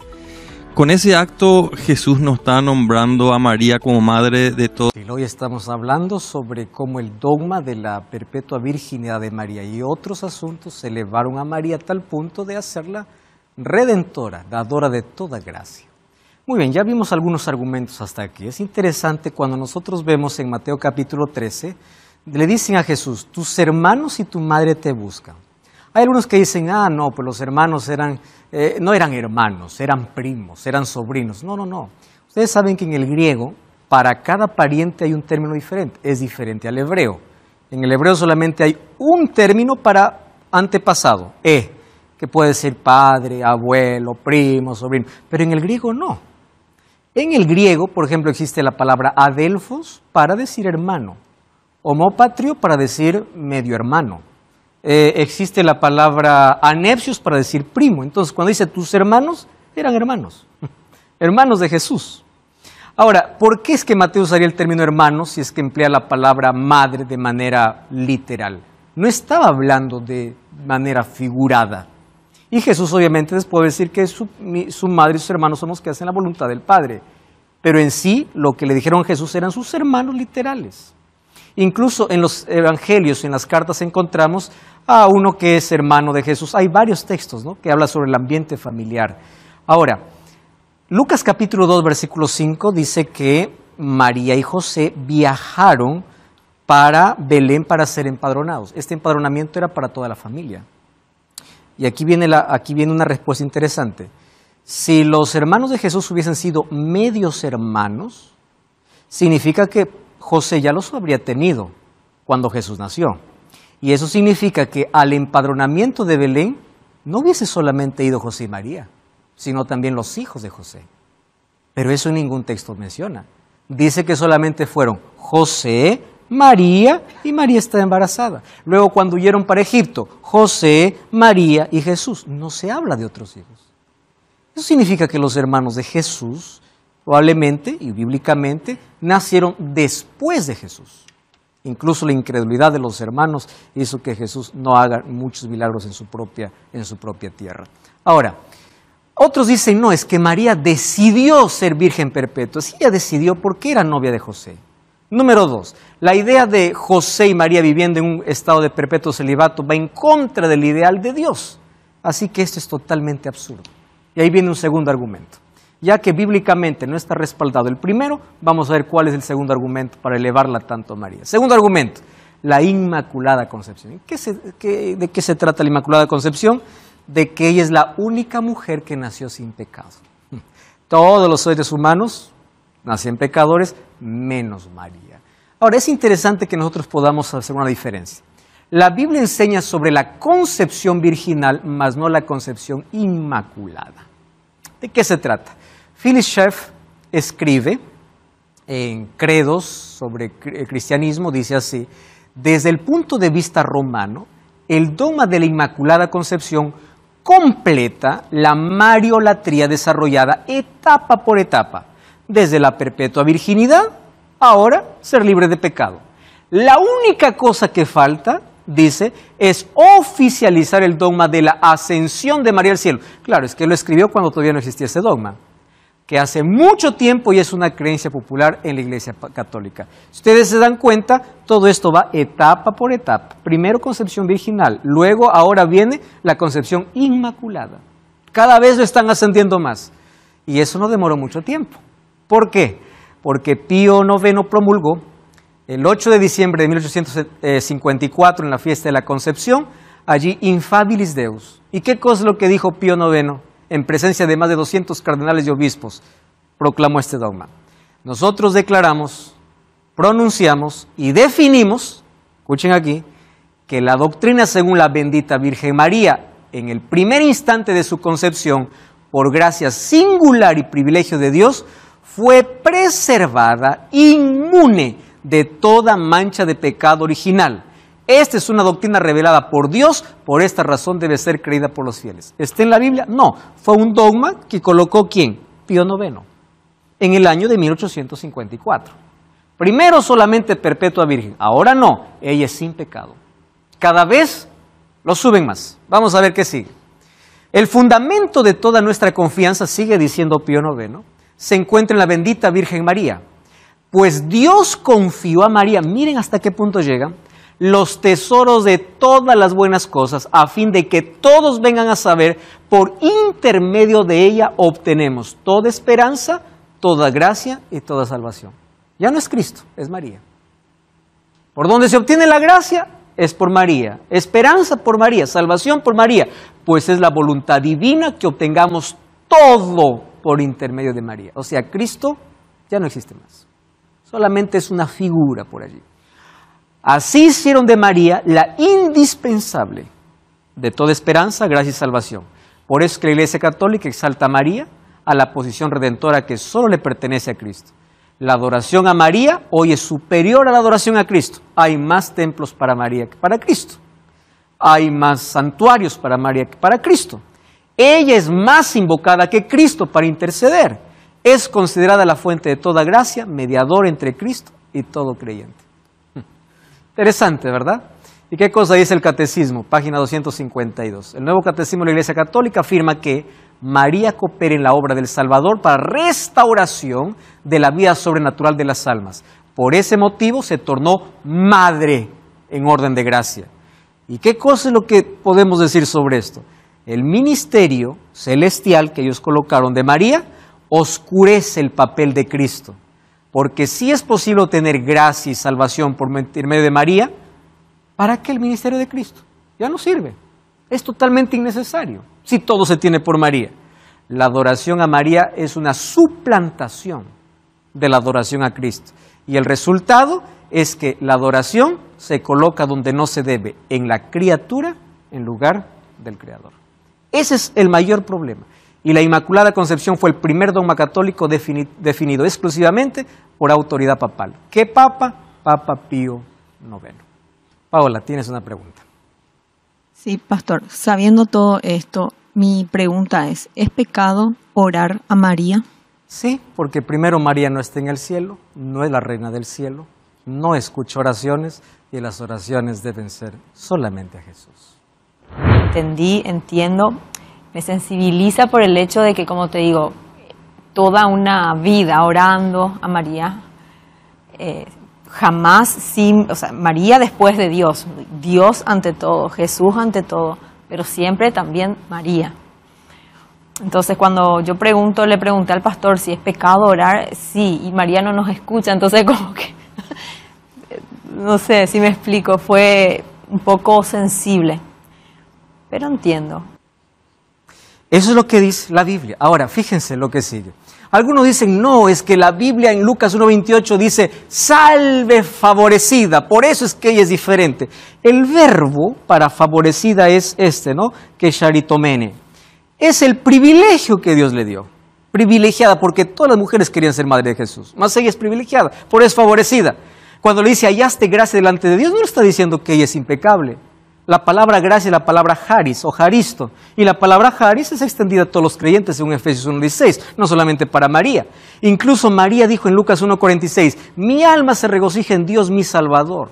Speaker 2: Con ese acto Jesús nos está nombrando a María como madre de todo.
Speaker 1: Hoy estamos hablando sobre cómo el dogma de la perpetua virginidad de María y otros asuntos se elevaron a María a tal punto de hacerla redentora, dadora de toda gracia. Muy bien, ya vimos algunos argumentos hasta aquí. Es interesante cuando nosotros vemos en Mateo capítulo 13, le dicen a Jesús, tus hermanos y tu madre te buscan. Hay algunos que dicen, no, pues los hermanos no eran hermanos, eran primos, eran sobrinos. No. Ustedes saben que en el griego, para cada pariente hay un término diferente, es diferente al hebreo. En el hebreo solamente hay un término para antepasado, que puede ser padre, abuelo, primo, sobrino, pero en el griego no. En el griego, por ejemplo, existe la palabra adelphos para decir hermano, homopatrio para decir medio hermano. Existe la palabra anepsios para decir primo. Entonces, cuando dice tus hermanos, eran hermanos, hermanos de Jesús. Ahora, ¿por qué es que Mateo usaría el término hermano si es que emplea la palabra madre de manera literal? No estaba hablando de manera figurada. Y Jesús obviamente les puede decir que su madre y sus hermanos son los que hacen la voluntad del Padre. Pero en sí, lo que le dijeron a Jesús eran sus hermanos literales. Incluso en los evangelios, en las cartas, encontramos a uno que es hermano de Jesús. Hay varios textos, ¿no?, que hablan sobre el ambiente familiar. Ahora, Lucas capítulo 2, versículo 5 dice que María y José viajaron para Belén para ser empadronados. Este empadronamiento era para toda la familia. Y aquí viene una respuesta interesante. Si los hermanos de Jesús hubiesen sido medios hermanos, significa que José ya los habría tenido cuando Jesús nació. Y eso significa que al empadronamiento de Belén no hubiese solamente ido José y María, sino también los hijos de José. Pero eso en ningún texto menciona. Dice que solamente fueron José, María, y María está embarazada. Luego, cuando huyeron para Egipto, José, María y Jesús. No se habla de otros hijos. Eso significa que los hermanos de Jesús, probablemente y bíblicamente, nacieron después de Jesús. Incluso la incredulidad de los hermanos hizo que Jesús no haga muchos milagros en su propia tierra. Ahora, otros dicen, no, es que María decidió ser virgen perpetua. Sí, ella decidió porque era novia de José. Número 2, la idea de José y María viviendo en un estado de perpetuo celibato va en contra del ideal de Dios. Así que esto es totalmente absurdo. Y ahí viene un segundo argumento. Ya que bíblicamente no está respaldado el primero, vamos a ver cuál es el segundo argumento para elevarla tanto a María. Segundo argumento, la Inmaculada Concepción. ¿De qué se trata la Inmaculada Concepción? De que ella es la única mujer que nació sin pecado. Todos los seres humanos nacen pecadores, menos María. Ahora, es interesante que nosotros podamos hacer una diferencia. La Biblia enseña sobre la concepción virginal, mas no la concepción inmaculada. ¿De qué se trata? Phyllis Schaff escribe en Credos sobre el cristianismo, dice así: desde el punto de vista romano, el dogma de la Inmaculada Concepción completa la mariolatría desarrollada etapa por etapa, desde la perpetua virginidad, ahora ser libre de pecado. La única cosa que falta, dice, es oficializar el dogma de la ascensión de María al cielo. Claro, es que lo escribió cuando todavía no existía ese dogma, que hace mucho tiempo y es una creencia popular en la Iglesia Católica. Si ustedes se dan cuenta, todo esto va etapa por etapa. Primero concepción virginal, luego ahora viene la concepción inmaculada. Cada vez lo están ascendiendo más. Y eso no demoró mucho tiempo. ¿Por qué? Porque Pío IX promulgó el 8 de diciembre de 1854 en la fiesta de la Concepción, allí Infabilis Deus. ¿Y qué cosa es lo que dijo Pío IX? En presencia de más de 200 cardenales y obispos, proclamó este dogma. Nosotros declaramos, pronunciamos y definimos, escuchen aquí, que la doctrina según la bendita Virgen María, en el primer instante de su concepción, por gracia singular y privilegio de Dios, fue preservada inmune de toda mancha de pecado original. Esta es una doctrina revelada por Dios, por esta razón debe ser creída por los fieles. ¿Está en la Biblia? No, fue un dogma que colocó ¿quién? Pío IX, en el año de 1854. Primero solamente perpetua virgen, ahora no, ella es sin pecado. Cada vez lo suben más. Vamos a ver qué sigue. El fundamento de toda nuestra confianza, sigue diciendo Pío IX, se encuentra en la bendita Virgen María. Pues Dios confió a María, miren hasta qué punto llega, los tesoros de todas las buenas cosas, a fin de que todos vengan a saber, por intermedio de ella obtenemos toda esperanza, toda gracia y toda salvación. Ya no es Cristo, es María. ¿Por dónde se obtiene la gracia? Es por María. Esperanza por María, salvación por María, pues es la voluntad divina que obtengamos todo por intermedio de María. O sea, Cristo ya no existe más. Solamente es una figura por allí. Así hicieron de María la indispensable de toda esperanza, gracia y salvación. Por eso es que la Iglesia Católica exalta a María a la posición redentora que solo le pertenece a Cristo. La adoración a María hoy es superior a la adoración a Cristo. Hay más templos para María que para Cristo. Hay más santuarios para María que para Cristo. Ella es más invocada que Cristo para interceder. Es considerada la fuente de toda gracia, mediador entre Cristo y todo creyente. Interesante, ¿verdad? ¿Y qué cosa dice el Catecismo? Página 252. El Nuevo Catecismo de la Iglesia Católica afirma que María coopera en la obra del Salvador para restauración de la vida sobrenatural de las almas. Por ese motivo se tornó madre en orden de gracia. ¿Y qué cosa es lo que podemos decir sobre esto? El ministerio celestial que ellos colocaron de María oscurece el papel de Cristo. Porque si es posible obtener gracia y salvación por medio de María, ¿para qué el ministerio de Cristo? Ya no sirve. Es totalmente innecesario si todo se tiene por María. La adoración a María es una suplantación de la adoración a Cristo. Y el resultado es que la adoración se coloca donde no se debe, en la criatura en lugar del Creador. Ese es el mayor problema. Y la Inmaculada Concepción fue el primer dogma católico definido exclusivamente por autoridad papal. ¿Qué papa? Papa Pío IX. Paola, tienes una pregunta.
Speaker 3: Sí, pastor. Sabiendo todo esto, mi pregunta es pecado orar a María?
Speaker 1: Sí, porque primero María no está en el cielo, no es la reina del cielo, no escucha oraciones y las oraciones deben ser solamente a Jesús.
Speaker 4: Entiendo. Me sensibiliza por el hecho de que, como te digo, toda una vida orando a María, jamás sin, o sea, María después de Dios, Dios ante todo, Jesús ante todo, pero siempre también María. Entonces cuando yo le pregunté al pastor si es pecado orar, sí, y María no nos escucha, entonces como que, no sé si me explico, fue un poco sensible, pero entiendo.
Speaker 1: Eso es lo que dice la Biblia. Ahora, fíjense lo que sigue. Algunos dicen, no, es que la Biblia en Lucas 1:28 dice, salve favorecida, por eso es que ella es diferente. El verbo para favorecida es este, ¿no? Que charitomene. Es el privilegio que Dios le dio. Privilegiada, porque todas las mujeres querían ser madre de Jesús. Más ella es privilegiada, por eso es favorecida. Cuando le dice, hallaste gracia delante de Dios, no le está diciendo que ella es impecable. La palabra gracia es la palabra charis o charisto. Y la palabra charis es extendida a todos los creyentes según Efesios 1:16, no solamente para María. Incluso María dijo en Lucas 1:46, mi alma se regocija en Dios mi Salvador.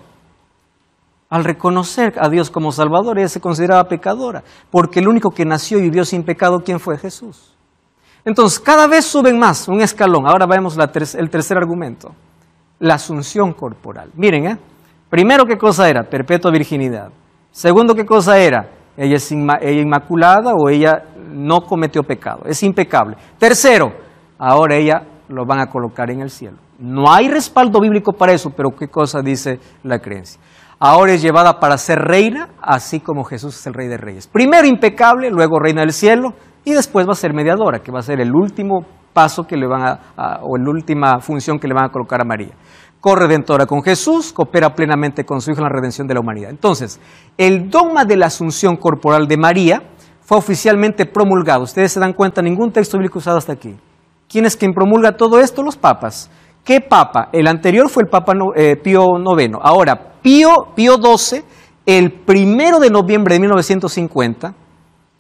Speaker 1: Al reconocer a Dios como Salvador, ella se consideraba pecadora, porque el único que nació y vivió sin pecado, ¿quién fue? Jesús. Entonces, cada vez suben más, un escalón. Ahora vemos el tercer argumento, la asunción corporal. Miren, primero, ¿qué cosa era? Perpetua virginidad. Segundo, ¿qué cosa era? Ella es inmaculada o ella no cometió pecado, es impecable. Tercero, ahora ella lo van a colocar en el cielo. No hay respaldo bíblico para eso, pero ¿qué cosa dice la creencia? Ahora es llevada para ser reina, así como Jesús es el Rey de Reyes. Primero impecable, luego reina del cielo, y después va a ser mediadora, que va a ser el último paso que le van o la última función que le van a colocar a María. Corredentora con Jesús, coopera plenamente con su Hijo en la redención de la humanidad. Entonces, el dogma de la asunción corporal de María fue oficialmente promulgado. Ustedes se dan cuenta, ningún texto bíblico usado hasta aquí. ¿Quién es quien promulga todo esto? Los papas. ¿Qué papa? El anterior fue el Papa Pío IX. Ahora, Pío XII, el 1 de noviembre de 1950,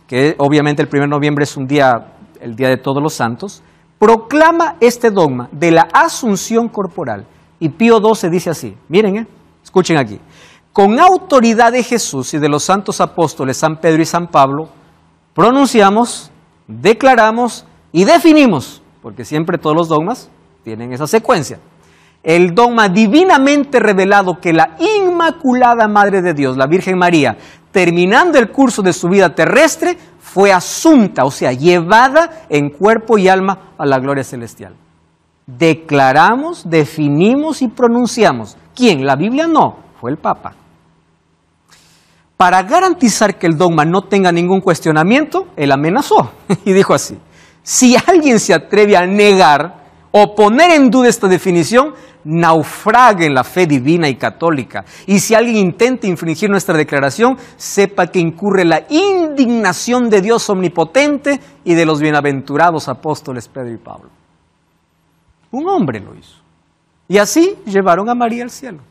Speaker 1: que obviamente el 1 de noviembre es el día de todos los santos, proclama este dogma de la asunción corporal. Y Pío XII dice así, miren, escuchen aquí, con autoridad de Jesús y de los santos apóstoles San Pedro y San Pablo, pronunciamos, declaramos y definimos, porque siempre todos los dogmas tienen esa secuencia, el dogma divinamente revelado que la Inmaculada Madre de Dios, la Virgen María, terminando el curso de su vida terrestre, fue asunta, o sea, llevada en cuerpo y alma a la gloria celestial. Declaramos, definimos y pronunciamos. ¿Quién? La Biblia no, fue el Papa. Para garantizar que el dogma no tenga ningún cuestionamiento, él amenazó y dijo así, si alguien se atreve a negar o poner en duda esta definición, naufrague en la fe divina y católica. Y si alguien intenta infringir nuestra declaración, sepa que incurre la indignación de Dios omnipotente y de los bienaventurados apóstoles Pedro y Pablo. Un hombre lo hizo. Y así llevaron a María al cielo.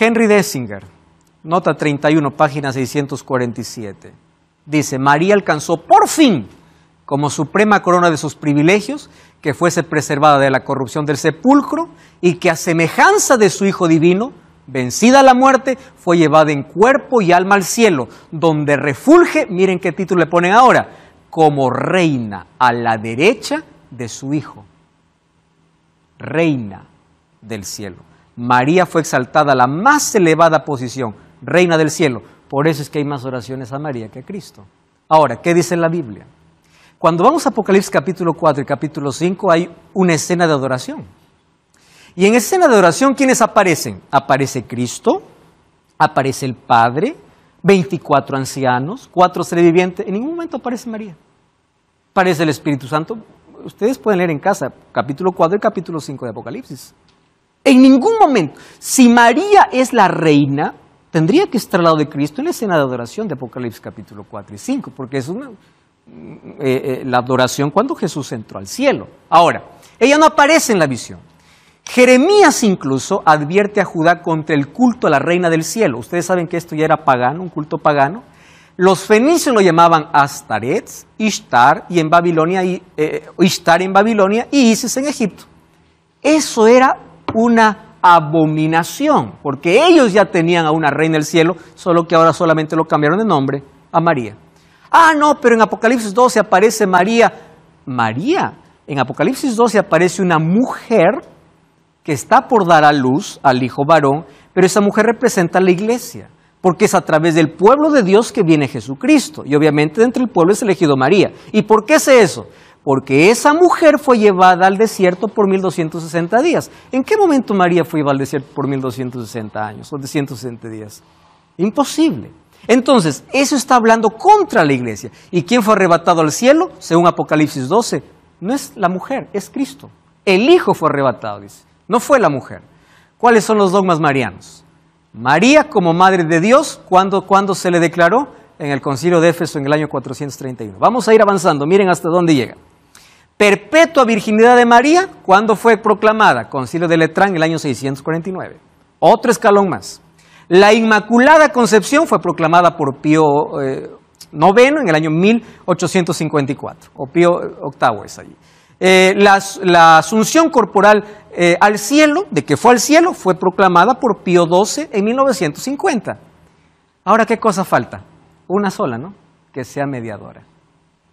Speaker 1: Henry Dessinger, nota 31, página 647, dice, María alcanzó por fin, como suprema corona de sus privilegios, que fuese preservada de la corrupción del sepulcro y que a semejanza de su Hijo divino, vencida la muerte, fue llevada en cuerpo y alma al cielo, donde refulge, miren qué título le ponen ahora, como reina a la derecha de su Hijo. Reina del cielo. María fue exaltada a la más elevada posición, reina del cielo. Por eso es que hay más oraciones a María que a Cristo. Ahora, ¿qué dice la Biblia? Cuando vamos a Apocalipsis capítulo 4 y capítulo 5 hay una escena de adoración. Y en escena de adoración, ¿quiénes aparecen? Aparece Cristo, aparece el Padre, 24 ancianos, 4 seres vivientes. En ningún momento aparece María. Aparece el Espíritu Santo. Ustedes pueden leer en casa capítulo 4 y capítulo 5 de Apocalipsis. En ningún momento. Si María es la reina, tendría que estar al lado de Cristo en la escena de adoración de Apocalipsis capítulo 4 y 5, porque es la adoración cuando Jesús entró al cielo. Ahora, ella no aparece en la visión. Jeremías incluso advierte a Judá contra el culto a la reina del cielo. Ustedes saben que esto ya era pagano, un culto pagano. Los fenicios lo llamaban Astaret, Ishtar, y en Babilonia, Ishtar en Babilonia y Isis en Egipto. Eso era una abominación, porque ellos ya tenían a una reina del cielo, solo que ahora solamente lo cambiaron de nombre a María. Ah, no, pero en Apocalipsis 12 aparece María. María, en Apocalipsis 12 aparece una mujer que está por dar a luz al hijo varón, pero esa mujer representa a la iglesia, porque es a través del pueblo de Dios que viene Jesucristo, y obviamente dentro del pueblo es elegido María. ¿Y por qué sé eso? Porque esa mujer fue llevada al desierto por 1260 días. ¿En qué momento María fue llevada al desierto por 1260 años o 160 días? Imposible. Entonces, eso está hablando contra la iglesia. ¿Y quién fue arrebatado al cielo? Según Apocalipsis 12, no es la mujer, es Cristo. El Hijo fue arrebatado, dice. No fue la mujer. ¿Cuáles son los dogmas marianos? María como Madre de Dios, ¿cuándo se le declaró? En el Concilio de Éfeso en el año 431. Vamos a ir avanzando, miren hasta dónde llega. Perpetua virginidad de María, ¿cuándo fue proclamada? Concilio de Letrán en el año 649. Otro escalón más. La Inmaculada Concepción fue proclamada por Pío IX en el año 1854, o Pío VIII es allí. La asunción corporal al cielo, de que fue al cielo, fue proclamada por Pío XII en 1950. Ahora, ¿qué cosa falta? Una sola, ¿no? Que sea mediadora.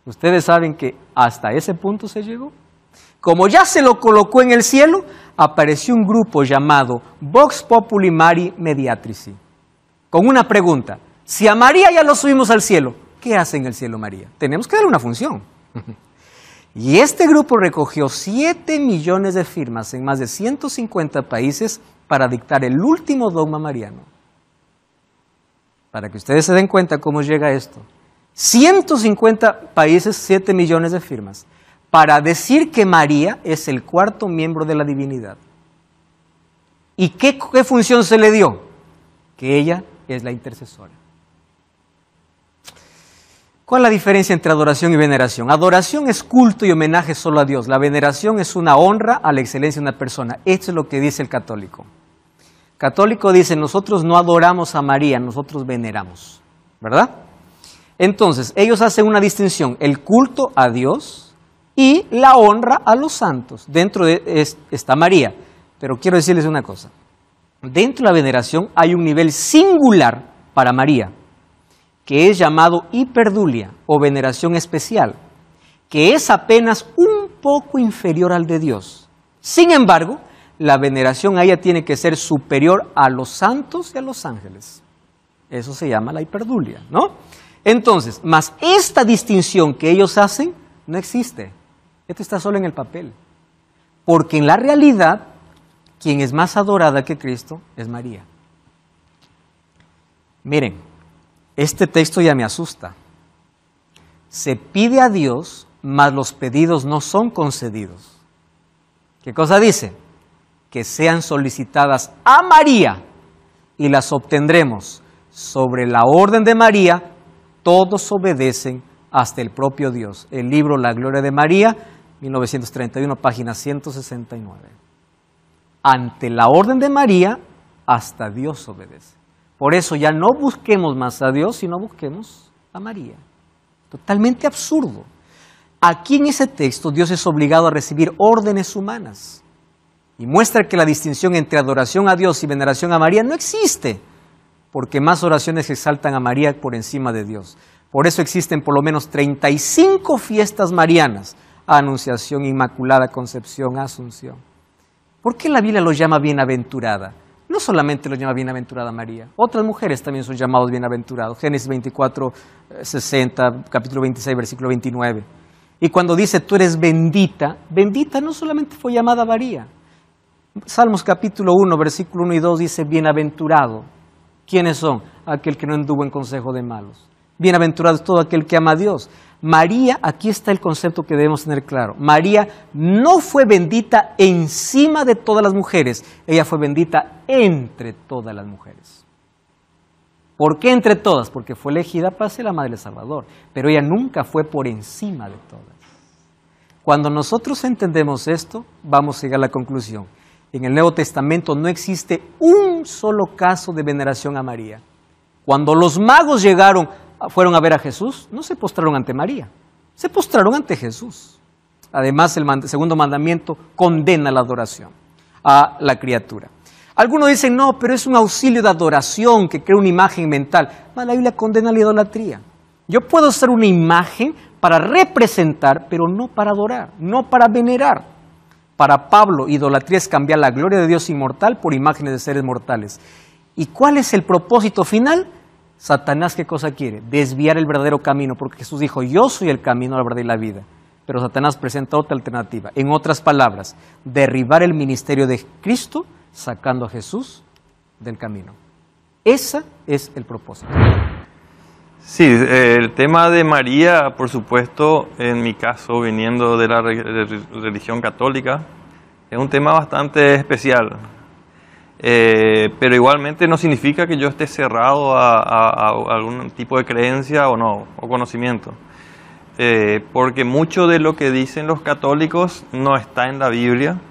Speaker 1: Ustedes saben que hasta ese punto se llegó. Como ya se lo colocó en el cielo, apareció un grupo llamado Vox Populi Mari Mediatrici, con una pregunta: si a María ya lo subimos al cielo, ¿qué hace en el cielo María? Tenemos que darle una función. Y este grupo recogió 7 millones de firmas en más de 150 países para dictar el último dogma mariano. Para que ustedes se den cuenta cómo llega esto. 150 países, 7 millones de firmas, para decir que María es el cuarto miembro de la divinidad. ¿Y qué función se le dio? Que ella es la intercesora. ¿Cuál es la diferencia entre adoración y veneración? Adoración es culto y homenaje solo a Dios. La veneración es una honra a la excelencia de una persona. Esto es lo que dice el católico. El católico dice: nosotros no adoramos a María, nosotros veneramos. ¿Verdad? Entonces, ellos hacen una distinción: el culto a Dios y la honra a los santos. Dentro de está María. Pero quiero decirles una cosa. Dentro de la veneración hay un nivel singular para María, que es llamado hiperdulia o veneración especial, que es apenas un poco inferior al de Dios. Sin embargo, la veneración a ella tiene que ser superior a los santos y a los ángeles. Eso se llama la hiperdulia, ¿no? Entonces, más esta distinción que ellos hacen no existe. Esto está solo en el papel. Porque en la realidad, quien es más adorada que Cristo es María. Miren, este texto ya me asusta. Se pide a Dios, mas los pedidos no son concedidos. ¿Qué cosa dice? Que sean solicitadas a María y las obtendremos. Sobre la orden de María, todos obedecen hasta el propio Dios. El libro La Gloria de María, 1931, página 169. Ante la orden de María, hasta Dios obedece. Por eso ya no busquemos más a Dios, sino busquemos a María. Totalmente absurdo. Aquí en ese texto Dios es obligado a recibir órdenes humanas. Y muestra que la distinción entre adoración a Dios y veneración a María no existe, porque más oraciones exaltan a María por encima de Dios. Por eso existen por lo menos 35 fiestas marianas: Anunciación, Inmaculada Concepción, Asunción. ¿Por qué la Biblia lo llama bienaventurada? No solamente lo llama bienaventurada María, otras mujeres también son llamados bienaventurados. Génesis 24, 60, capítulo 26, versículo 29. Y cuando dice tú eres bendita, bendita no solamente fue llamada María. Salmos capítulo 1, versículo 1 y 2 dice bienaventurado. ¿Quiénes son? Aquel que no anduvo en consejo de malos. Bienaventurado es todo aquel que ama a Dios. María, aquí está el concepto que debemos tener claro. María no fue bendita encima de todas las mujeres, ella fue bendita entre todas las mujeres. ¿Por qué entre todas? Porque fue elegida para ser la Madre del Salvador, pero ella nunca fue por encima de todas. Cuando nosotros entendemos esto, vamos a llegar a la conclusión. En el Nuevo Testamento no existe un solo caso de veneración a María. Cuando los magos fueron a ver a Jesús, no se postraron ante María, se postraron ante Jesús. Además, el segundo mandamiento condena la adoración a la criatura. Algunos dicen, no, pero es un auxilio de adoración que crea una imagen mental. La Biblia condena la idolatría. Yo puedo hacer una imagen para representar, pero no para adorar, no para venerar. Para Pablo, idolatría es cambiar la gloria de Dios inmortal por imágenes de seres mortales. ¿Y cuál es el propósito final? Satanás, ¿qué cosa quiere? Desviar el verdadero camino, porque Jesús dijo, yo soy el camino, la verdad y la vida. Pero Satanás presenta otra alternativa. En otras palabras, derribar el ministerio de Cristo, sacando a Jesús del camino. Ese es el propósito.
Speaker 2: Sí, el tema de María, por supuesto, en mi caso, viniendo de la religión católica, es un tema bastante especial. Pero igualmente no significa que yo esté cerrado a algún tipo de creencia o no, o conocimiento. Porque mucho de lo que dicen los católicos no está en la Biblia.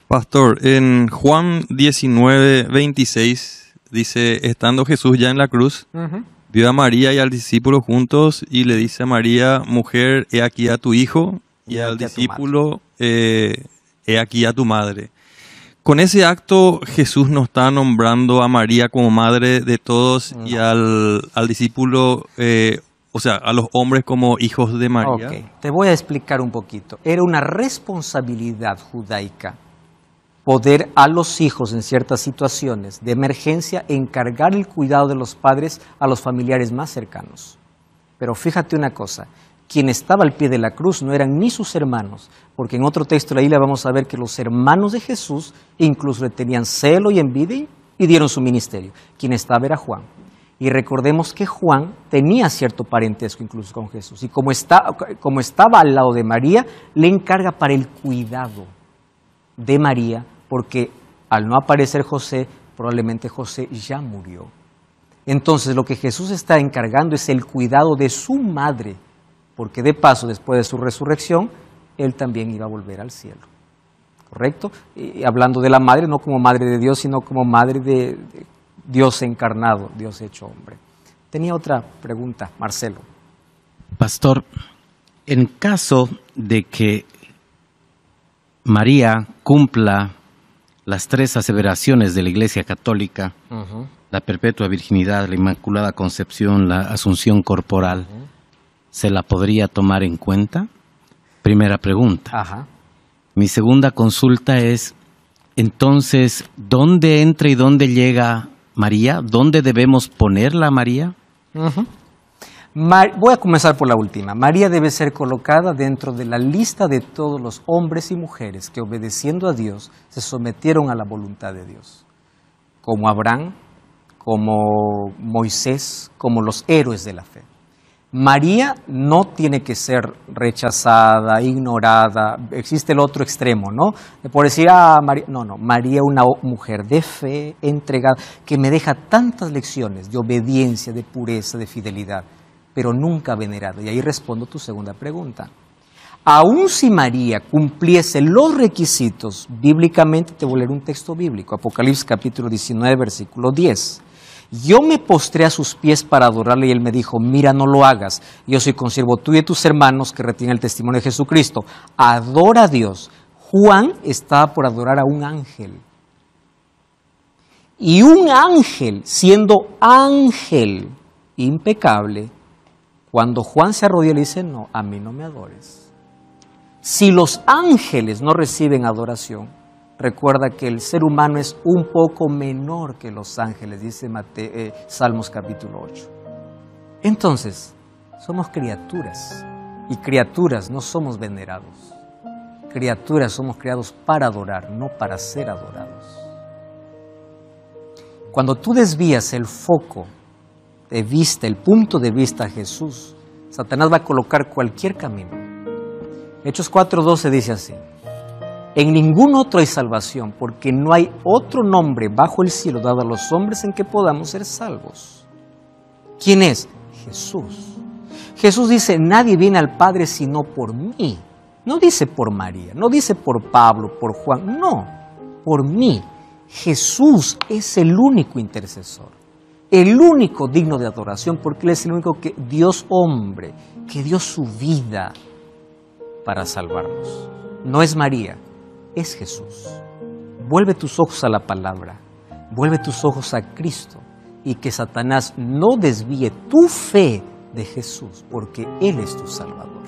Speaker 2: Pastor, en Juan 19:26 dice, estando Jesús ya en la cruz, vio a María y al discípulo juntos y le dice a María, mujer, he aquí a tu hijo, y al discípulo, he aquí a tu madre. Con ese acto Jesús no está nombrando a María como madre de todos y al discípulo, o sea, a los hombres como hijos de María.
Speaker 1: Ok, te voy a explicar un poquito. Era una responsabilidad judaica poder a los hijos en ciertas situaciones de emergencia encargar el cuidado de los padres a los familiares más cercanos. Pero fíjate una cosa, quien estaba al pie de la cruz no eran ni sus hermanos, porque en otro texto de la Biblia vamos a ver que los hermanos de Jesús incluso le tenían celo y envidia y dieron su ministerio. Quien estaba era Juan. Y recordemos que Juan tenía cierto parentesco incluso con Jesús. Y como estaba al lado de María, le encarga para el cuidado de María, porque al no aparecer José, probablemente José ya murió. Entonces lo que Jesús está encargando es el cuidado de su madre, porque de paso, después de su resurrección, él también iba a volver al cielo. ¿Correcto? Y hablando de la madre, no como madre de Dios, sino como madre de Dios encarnado, Dios hecho hombre. Tenía otra pregunta, Marcelo.
Speaker 5: Pastor, en caso de que María cumpla las 3 aseveraciones de la Iglesia Católica, la perpetua virginidad, la inmaculada concepción, la asunción corporal, ¿se la podría tomar en cuenta? Primera pregunta.
Speaker 1: Ajá.
Speaker 5: Mi segunda consulta es, entonces, ¿dónde entra y dónde llega María? ¿Dónde debemos ponerla a María?
Speaker 1: Voy a comenzar por la última. María debe ser colocada dentro de la lista de todos los hombres y mujeres que, obedeciendo a Dios, se sometieron a la voluntad de Dios. Como Abraham, como Moisés, como los héroes de la fe. María no tiene que ser rechazada, ignorada. Existe el otro extremo, ¿no? Por decir, María, no, María una mujer de fe, entregada, que me deja tantas lecciones de obediencia, de pureza, de fidelidad, pero nunca venerada. Y ahí respondo tu segunda pregunta. Aun si María cumpliese los requisitos, bíblicamente, te voy a leer un texto bíblico, Apocalipsis capítulo 19, versículo 10. Yo me postré a sus pies para adorarle y él me dijo, mira, no lo hagas. Yo soy consiervo tuyo y de tus hermanos que retienen el testimonio de Jesucristo. Adora a Dios. Juan estaba por adorar a un ángel. Y un ángel, siendo ángel impecable, cuando Juan se arrodilla le dice, no, a mí no me adores. Si los ángeles no reciben adoración, recuerda que el ser humano es un poco menor que los ángeles, dice Salmos capítulo 8. Entonces, somos criaturas, y criaturas no somos venerados. Criaturas somos creados para adorar, no para ser adorados. Cuando tú desvías el foco de vista, el punto de vista a Jesús, Satanás va a colocar cualquier camino. Hechos 4:12 dice así. En ningún otro hay salvación, porque no hay otro nombre bajo el cielo dado a los hombres en que podamos ser salvos. ¿Quién es? Jesús. Jesús dice, nadie viene al Padre sino por mí. No dice por María, no dice por Pablo, por Juan, no, por mí. Jesús es el único intercesor, el único digno de adoración, porque Él es el único que Dios hombre, que dio su vida para salvarnos. No es María. Es Jesús. Vuelve tus ojos a la palabra, vuelve tus ojos a Cristo y que Satanás no desvíe tu fe de Jesús, porque Él es tu Salvador.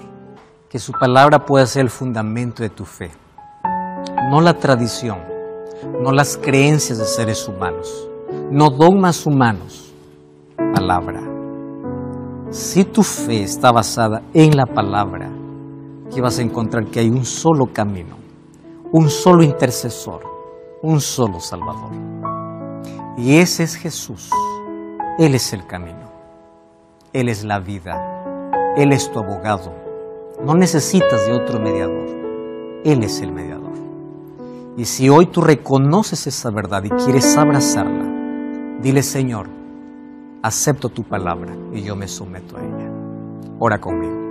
Speaker 1: Que su palabra pueda ser el fundamento de tu fe. no la tradición, no las creencias de seres humanos, no dogmas humanos, palabra. Si tu fe está basada en la palabra, aquí vas a encontrar que hay un solo camino, un solo intercesor, un solo Salvador. Y ese es Jesús. Él es el camino. Él es la vida. Él es tu abogado. No necesitas de otro mediador. Él es el mediador. Y si hoy tú reconoces esa verdad y quieres abrazarla, dile: Señor, acepto tu palabra y yo me someto a ella. Ora conmigo.